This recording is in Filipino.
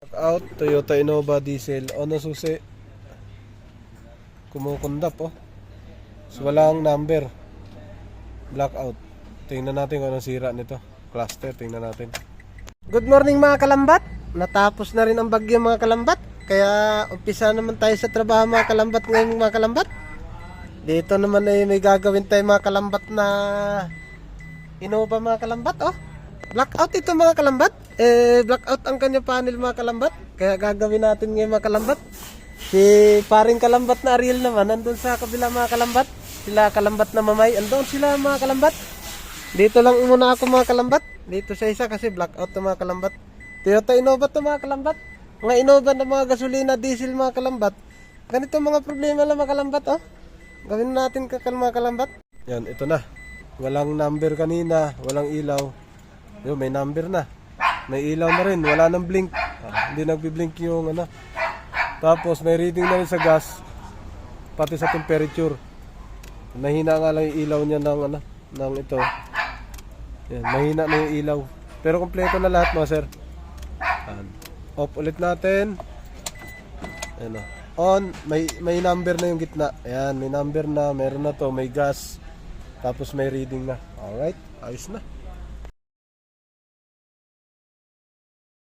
Out, Toyota Innova diesel. Ano susi? Kumukundap oh. So, walang number. Blackout. Tingnan natin kung anong sira nito. Cluster, tingnan natin. Good morning mga kalambat. Natapos na rin ang bagyo mga kalambat. Kaya umpisa naman tayo sa trabaho mga kalambat ngayon mga kalambat. Dito naman ay may gagawin tayo mga kalambat na Innova mga kalambat oh. Blackout ito mga kalambat. Blackout ang kanya panel mga kalambat. Kaya gagawin natin ngayon mga kalambat. Si paring kalambat na Ariel naman nandun sa kabila mga kalambat. Sila kalambat na mamay. Andun sila mga kalambat. Dito lang muna ako mga kalambat. Dito sa isa kasi blackout to mga kalambat. Toyota Innova to mga kalambat. Mga Innova na mga gasolina, diesel mga kalambat. Ganito mga problema lang mga kalambat oh. Gawin natin mga kalambat. Yan, ito na. Walang number kanina, walang ilaw. Yo, may number na. May ilaw na rin, wala nang blink. Hindi nagbi-blink yung ano. Tapos may reading na rin sa gas. Pati sa temperature. Mahina nga lang yung ilaw niya ng ano, ng ito. Yan, mahina na yung ilaw. Pero kompleto na lahat mga sir. Off ulit natin. Ayan o. On, may number na yung gitna. Ayan, may number na, meron na to, may gas. Tapos may reading na. Alright, ayos na.